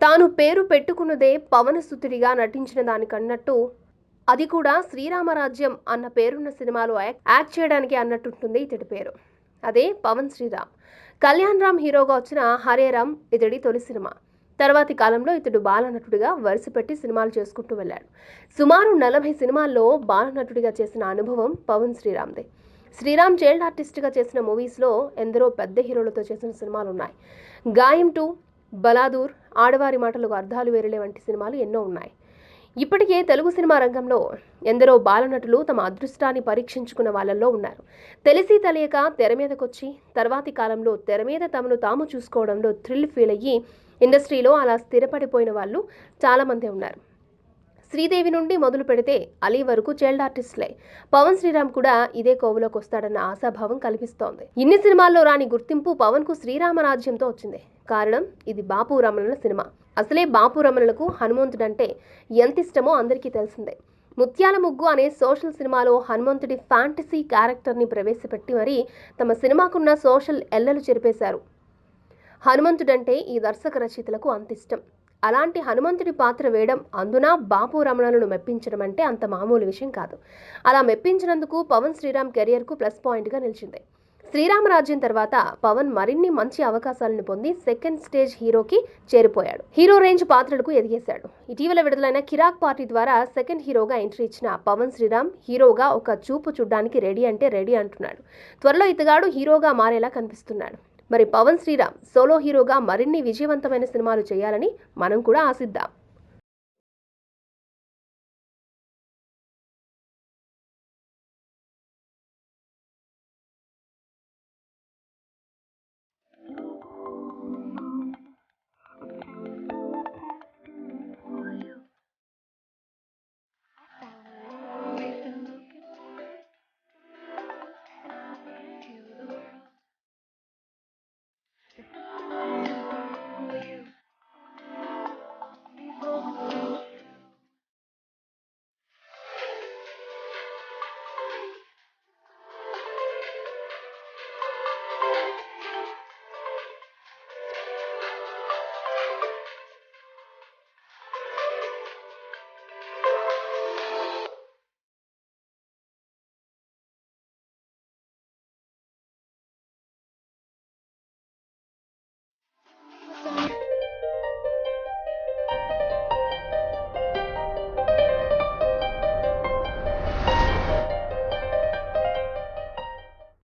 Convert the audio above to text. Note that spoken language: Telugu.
తాను పేరు పెట్టుకున్నదే పవనసుతుడిగా నటించిన దానికన్నట్టు అది కూడా శ్రీరామరాజ్యం అన్న పేరున్న సినిమాలో యాక్ట్ చేయడానికి అన్నట్టుంటుంది ఇతడి పేరు. అదే పవన్ శ్రీరామ్. కళ్యాణ్ రామ్ హీరోగా వచ్చిన హరే రామ్ ఇతడి తొలి సినిమా. తర్వాతి కాలంలో ఇతడు బాలనటుడిగా వరుసపెట్టి సినిమాలు చేసుకుంటూ వెళ్ళాడు. సుమారు 40 సినిమాల్లో బాలనటుడిగా చేసిన అనుభవం పవన్ శ్రీరామ్దే. శ్రీరామ్ చైల్డ్ ఆర్టిస్ట్గా చేసిన మూవీస్లో ఎందరో పెద్ద హీరోలతో చేసిన సినిమాలు ఉన్నాయి. గాయం 2, బలాదూర్, ఆడవారి మాటలకు అర్థాలు వేరులే వంటి సినిమాలు ఎన్నో ఉన్నాయి. ఇప్పటికే తెలుగు సినిమా రంగంలో ఎందరో బాలనటులు తమ అదృష్టాన్ని పరీక్షించుకున్న వాళ్ళల్లో ఉన్నారు. తెలిసి తెలియక తెర మీదకొచ్చి తర్వాతి కాలంలో తెర మీద తమను తాము చూసుకోవడంలో థ్రిల్ ఫీల్ అయ్యి ఇండస్ట్రీలో అలా స్థిరపడిపోయిన వాళ్ళు చాలామంది ఉన్నారు. శ్రీదేవి నుండి మొదలు పెడితే అలీ వరకు చైల్డ్ ఆర్టిస్టులే. పవన్ శ్రీరామ్ కూడా ఇదే కోవలోకి వస్తాడన్న ఆశాభావం కల్పిస్తోంది. ఇన్ని సినిమాల్లో రాని గుర్తింపు పవన్ కు శ్రీరామరాజ్యంతో వచ్చింది. కారణం ఇది బాపు రమణల సినిమా. అసలే బాపు రమణలకు హనుమంతుడంటే ఎంత ఇష్టమో అందరికీ తెలిసిందే. ముత్యాల ముగ్గు అనే సోషల్ సినిమాలో హనుమంతుడి ఫ్యాంటసీ క్యారెక్టర్ని ప్రవేశపెట్టి మరీ తమ సినిమాకున్న సోషల్ ఎల్లలు చెరిపేశారు. హనుమంతుడంటే ఈ దర్శక రచయితలకు అంత ఇష్టం. అలాంటి హనుమంతుడి పాత్ర వేయడం, అందున బాపు రమణలను మెప్పించడం అంటే అంత మామూలు విషయం కాదు. అలా మెప్పించినందుకు పవన్ శ్రీరామ్ కెరియర్కు ప్లస్ పాయింట్గా నిలిచింది. శ్రీరామరాజ్యం తర్వాత పవన్ మరిన్ని మంచి అవకాశాలను పొంది సెకండ్ స్టేజ్ హీరోకి చేరిపోయాడు. హీరో రేంజ్ పాత్రలకు ఎదిగేశాడు. ఇటీవల విడుదలైన కిరాక్ పార్టీ ద్వారా సెకండ్ హీరోగా ఎంట్రీ ఇచ్చిన పవన్ శ్రీరామ్ హీరోగా ఒక చూపు చూడ్డానికి రెడీ అంటే రెడీ అంటున్నాడు. త్వరలో ఇతగాడు హీరోగా మారేలా కనిపిస్తున్నాడు. మరి పవన్ శ్రీరామ్ సోలో హీరోగా మరిన్ని విజయవంతమైన సినిమాలు చేయాలని మనం కూడా ఆశిద్దాం.